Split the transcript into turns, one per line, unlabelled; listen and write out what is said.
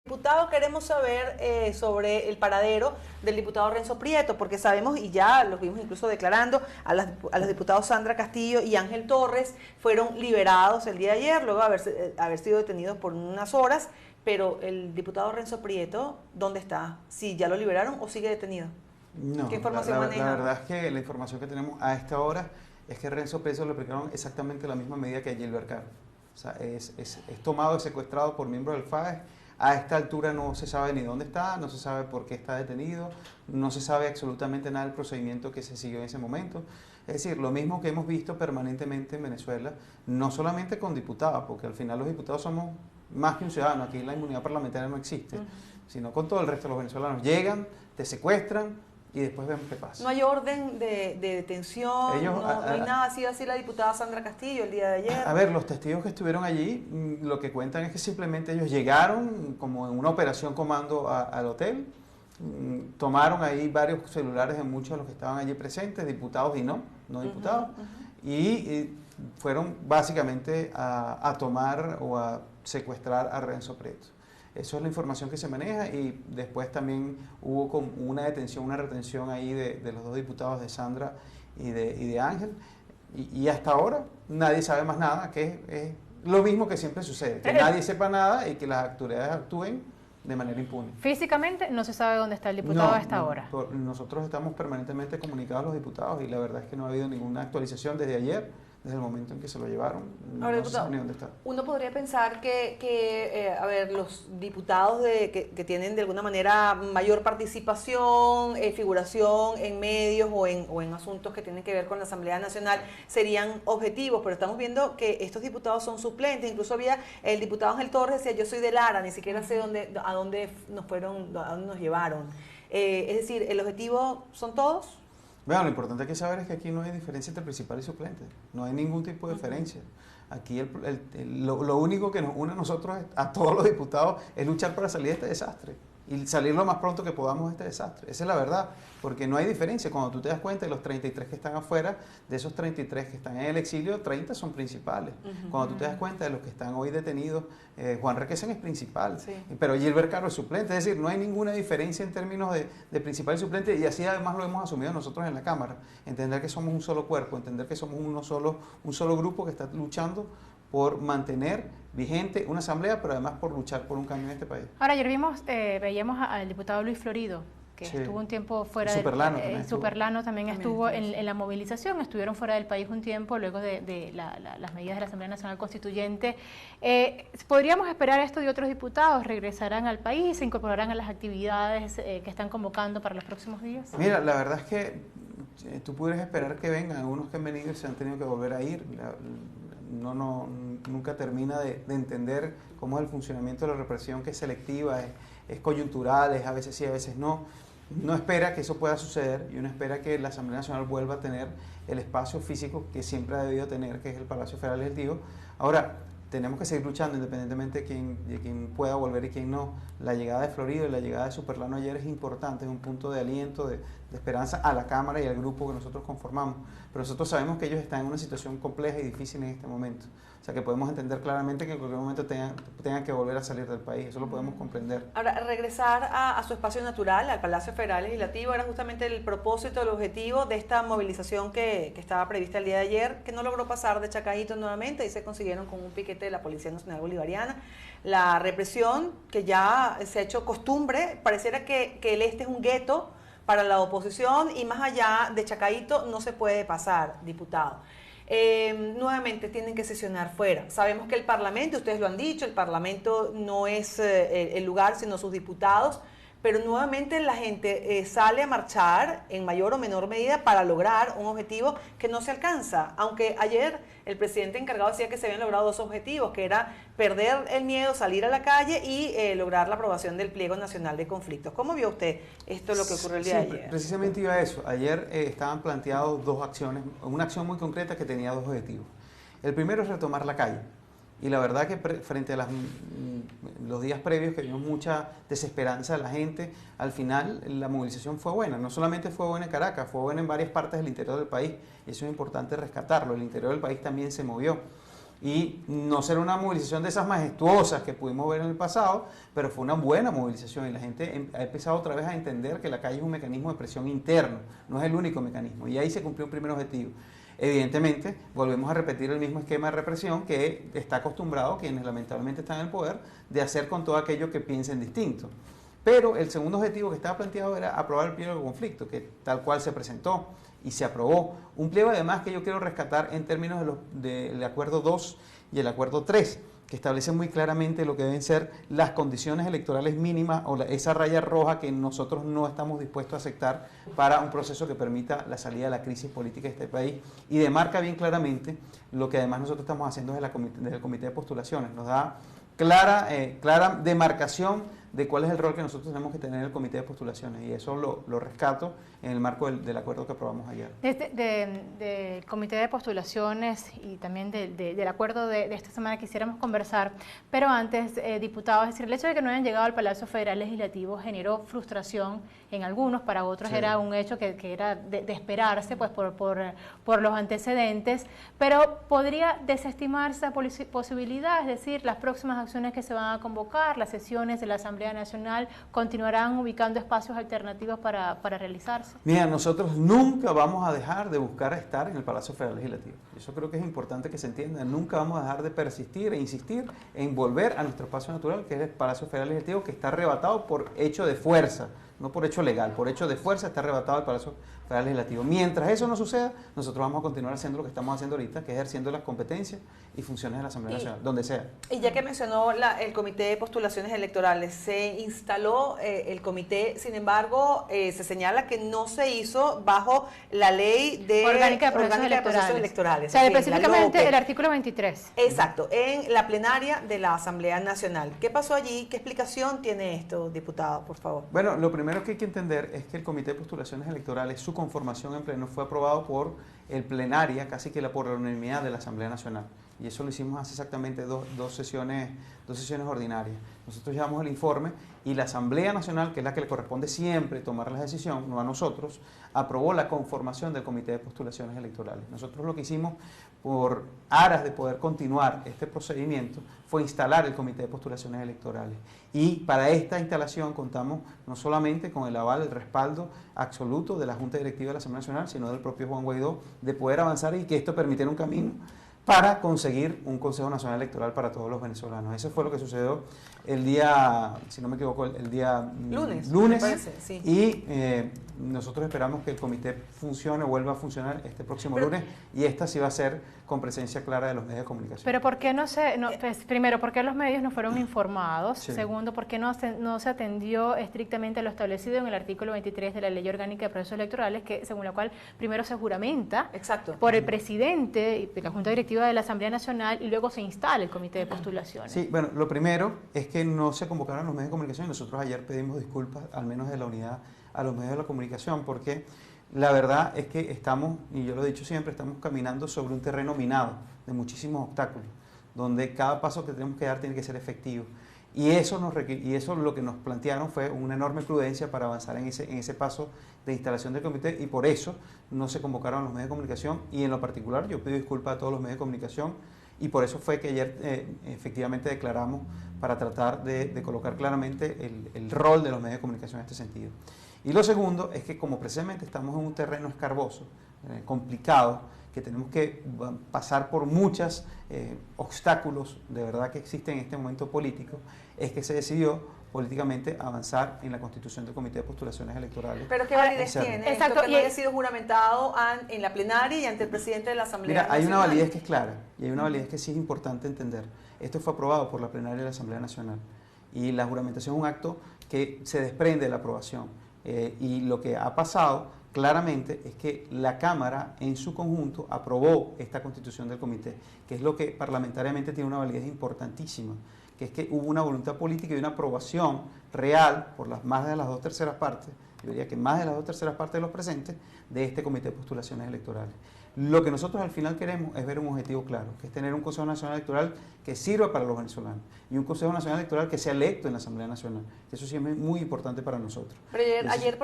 Diputado, queremos saber sobre el paradero del diputado Renzo Prieto, porque sabemos, y ya lo vimos incluso declarando, a los diputados Sandra Castillo y Ángel Torres fueron liberados el día de ayer, luego de haber sido detenidos por unas horas, pero el diputado Renzo Prieto, ¿dónde está? ¿Si ya lo liberaron o sigue detenido?
No,
¿Qué información maneja?
La verdad es que la información que tenemos a esta hora es que Renzo Prieto le aplicaron exactamente la misma medida que a Gilbert Carr. O sea, es tomado y secuestrado por miembros del FAES. A esta altura no se sabe ni dónde está, no se sabe por qué está detenido, no se sabe absolutamente nada del procedimiento que se siguió en ese momento. Es decir, lo mismo que hemos visto permanentemente en Venezuela, no solamente con diputados, porque al final los diputados somos más que un ciudadano, aquí la inmunidad parlamentaria no existe, sino con todo el resto de los venezolanos. Llegan, te secuestran y después vemos qué pasa.
No hay orden de detención, no hay nada, así la diputada Sandra Castillo el día de ayer.
A ver, los testigos que estuvieron allí, lo que cuentan es que simplemente ellos llegaron como en una operación comando al hotel, tomaron ahí varios celulares de muchos de los que estaban allí presentes, diputados y no diputados, y fueron básicamente a tomar o a secuestrar a Renzo Prieto. Eso es la información que se maneja y después también hubo como una detención, una retención ahí de los dos diputados de Sandra y de Ángel. Y hasta ahora nadie sabe más nada, que es lo mismo que siempre sucede, que nadie sepa nada y que las autoridades actúen de manera impune.
Físicamente no se sabe dónde está el diputado a esta hora.
Nosotros estamos permanentemente comunicados a los diputados y la verdad es que no ha habido ninguna actualización desde ayer. Desde el momento en que se lo llevaron,
ahora,
no se sabe ni dónde está.
Uno podría pensar a ver, los diputados que tienen de alguna manera mayor participación, figuración en medios o en asuntos que tienen que ver con la Asamblea Nacional serían objetivos, pero estamos viendo que estos diputados son suplentes. Incluso había el diputado Ángel Torres decía, yo soy de Lara, ni siquiera sé a dónde nos llevaron. Es decir, ¿el objetivo son todos?
Bueno, lo importante que saber es que aquí no hay diferencia entre principal y suplente, no hay ningún tipo de diferencia. Aquí lo único que nos une a nosotros, a todos los diputados, es luchar para salir de este desastre y salir lo más pronto que podamos de este desastre. Esa es la verdad, porque no hay diferencia. Cuando tú te das cuenta de los 33 que están afuera, de esos 33 que están en el exilio, 30 son principales. Cuando tú te das cuenta de los que están hoy detenidos, Juan Requesens es principal, pero Gilbert Carr es suplente. Es decir, no hay ninguna diferencia en términos de principal y suplente, y así además lo hemos asumido nosotros en la Cámara. Entender que somos un solo cuerpo, entender que somos un solo grupo que está luchando por mantener vigente una asamblea, pero además por luchar por un cambio en este país.
Ahora, ayer veíamos al diputado Luis Florido, que estuvo un tiempo fuera
Superlano
también estuvo en la movilización, estuvieron fuera del país un tiempo luego de las medidas de la Asamblea Nacional Constituyente. ¿Podríamos esperar esto de otros diputados? ¿Regresarán al país? ¿Se incorporarán a las actividades que están convocando para los próximos días?
Mira, la verdad es que tú pudieras esperar que vengan, algunos que han venido y se han tenido que volver a ir. Nunca termina de entender cómo es el funcionamiento de la represión, que es selectiva, es coyuntural, es a veces sí, a veces no. No espera que eso pueda suceder y uno espera que la Asamblea Nacional vuelva a tener el espacio físico que siempre ha debido tener, que es el Palacio Federal Legislativo. Ahora, tenemos que seguir luchando independientemente de quién pueda volver y quién no. La llegada de Florido y la llegada de Superlano ayer es importante, es un punto de aliento, de esperanza a la Cámara y al grupo que nosotros conformamos. Pero nosotros sabemos que ellos están en una situación compleja y difícil en este momento. O sea que podemos entender claramente que en cualquier momento tengan que volver a salir del país, eso lo podemos comprender.
Ahora, regresar a su espacio natural, al Palacio Federal Legislativo, era justamente el propósito, el objetivo de esta movilización que estaba prevista el día de ayer, que no logró pasar de Chacaíto nuevamente y se consiguieron con un piquete de la Policía Nacional Bolivariana. La represión, que ya se ha hecho costumbre, pareciera que el este es un gueto para la oposición y más allá de Chacaíto no se puede pasar, diputado. Nuevamente tienen que sesionar fuera. Sabemos que el Parlamento, ustedes lo han dicho, el Parlamento no es el lugar, sino sus diputados, pero nuevamente la gente sale a marchar en mayor o menor medida para lograr un objetivo que no se alcanza. Aunque ayer el presidente encargado decía que se habían logrado dos objetivos, que era perder el miedo, salir a la calle y lograr la aprobación del Pliego Nacional de Conflictos. ¿Cómo vio usted esto, lo que ocurrió el día de ayer?
Precisamente iba a eso. Ayer estaban planteados dos acciones, una acción muy concreta que tenía dos objetivos. El primero es retomar la calle. Y la verdad que frente a los días previos que vimos mucha desesperanza de la gente, al final la movilización fue buena. No solamente fue buena en Caracas, fue buena en varias partes del interior del país. Y eso es importante rescatarlo. El interior del país también se movió. y no será una movilización de esas majestuosas que pudimos ver en el pasado, pero fue una buena movilización y la gente ha empezado otra vez a entender que la calle es un mecanismo de presión interno, no es el único mecanismo, y ahí se cumplió un primer objetivo. Evidentemente, volvemos a repetir el mismo esquema de represión que está acostumbrado quienes lamentablemente están en el poder de hacer con todo aquello que piensen distinto. Pero el segundo objetivo que estaba planteado era aprobar el pliego de conflicto, que tal cual se presentó y se aprobó. Un pliego además que yo quiero rescatar en términos del acuerdo 2 y el acuerdo 3, que establecen muy claramente lo que deben ser las condiciones electorales mínimas o esa raya roja que nosotros no estamos dispuestos a aceptar para un proceso que permita la salida de la crisis política de este país, y demarca bien claramente lo que además nosotros estamos haciendo desde el Comité de Postulaciones. Nos da clara demarcación de cuál es el rol que nosotros tenemos que tener en el Comité de Postulaciones, y eso lo rescato en el marco del acuerdo que aprobamos ayer.
Del Comité de Postulaciones y también del acuerdo de esta semana quisiéramos conversar, pero antes, diputado, es decir, el hecho de que no hayan llegado al Palacio Federal Legislativo generó frustración en algunos, para otros sí. Era un hecho que era de esperarse pues por los antecedentes, pero podría desestimarse esa posibilidad, es decir, las próximas acciones que se van a convocar, las sesiones de la Asamblea Nacional, continuarán ubicando espacios alternativos para realizarse.
Mira, nosotros nunca vamos a dejar de buscar estar en el Palacio Federal Legislativo. Eso creo que es importante que se entienda. Nunca vamos a dejar de persistir e insistir en volver a nuestro espacio natural, que es el Palacio Federal Legislativo, que está arrebatado por hecho de fuerza, no por hecho legal, por hecho de fuerza está arrebatado el Palacio Federal Legislativo. Mientras eso no suceda, nosotros vamos a continuar haciendo lo que estamos haciendo ahorita, que es ejerciendo las competencias y funciones de la Asamblea Nacional, donde sea.
Y ya que mencionó el Comité de Postulaciones Electorales, se instaló el comité, sin embargo, se señala que no se hizo bajo la ley de
orgánica de procesos electorales. O sea, específicamente el artículo 23.
Exacto, en la plenaria de la Asamblea Nacional. ¿Qué pasó allí? ¿Qué explicación tiene esto, diputado, por favor?
Bueno, lo primero que hay que entender es que el Comité de Postulaciones Electorales, su conformación en pleno fue aprobado por el plenaria, casi que por la unanimidad de la Asamblea Nacional. Y eso lo hicimos hace exactamente dos sesiones ordinarias. Nosotros llevamos el informe y la Asamblea Nacional, que es la que le corresponde siempre tomar la decisión, no a nosotros, aprobó la conformación del Comité de Postulaciones Electorales. Nosotros lo que hicimos, por aras de poder continuar este procedimiento, fue instalar el Comité de Postulaciones Electorales. Y para esta instalación contamos no solamente con el aval, el respaldo absoluto de la Junta Directiva de la Asamblea Nacional, sino del propio Juan Guaidó, de poder avanzar y que esto permitiera un camino para conseguir un Consejo Nacional Electoral para todos los venezolanos. Eso fue lo que sucedió el día, si no me equivoco, el día lunes.
Parece, sí.
Y nosotros esperamos que el comité funcione, vuelva a funcionar este próximo lunes, y esta sí va a ser con presencia clara de los medios de comunicación.
Pero ¿por qué primero, ¿por qué los medios no fueron informados?
Sí.
Segundo, ¿por qué no se atendió estrictamente a lo establecido en el artículo 23 de la Ley Orgánica de Procesos Electorales, que según la cual primero se juramenta por el presidente y la Junta Directiva de la Asamblea Nacional y luego se instala el Comité de Postulaciones?
Sí, bueno, lo primero es que no se convocaron los medios de comunicación, y nosotros ayer pedimos disculpas, al menos de la unidad, a los medios de la comunicación, porque la verdad es que estamos, y yo lo he dicho siempre, estamos caminando sobre un terreno minado de muchísimos obstáculos, donde cada paso que tenemos que dar tiene que ser efectivo. Y eso lo que nos plantearon fue una enorme prudencia para avanzar en ese paso de instalación del comité, y por eso no se convocaron los medios de comunicación, y en lo particular yo pido disculpas a todos los medios de comunicación, y por eso fue que ayer efectivamente declaramos para tratar de colocar claramente el rol de los medios de comunicación en este sentido. Y lo segundo es que como precisamente estamos en un terreno escarboso, complicado, que tenemos que pasar por muchos obstáculos de verdad que existen en este momento político, es que se decidió políticamente avanzar en la constitución del Comité de Postulaciones Electorales.
¿Pero qué validez tiene?
Exacto,
Esto que no haya sido juramentado en la plenaria y ante el presidente de la Asamblea Nacional.
Hay una validez que es clara, y hay una validez que sí es importante entender. Esto fue aprobado por la plenaria de la Asamblea Nacional, y la juramentación es un acto que se desprende de la aprobación. Y lo que ha pasado claramente es que la Cámara en su conjunto aprobó esta constitución del comité, que es lo que parlamentariamente tiene una validez importantísima, que es que hubo una voluntad política y una aprobación real por más de las 2/3 partes, yo diría que más de las 2/3 partes de los presentes, de este Comité de Postulaciones Electorales. Lo que nosotros al final queremos es ver un objetivo claro, que es tener un Consejo Nacional Electoral que sirva para los venezolanos, y un Consejo Nacional Electoral que sea electo en la Asamblea Nacional. Eso sí es muy importante para nosotros.
Pero ayer, por ejemplo,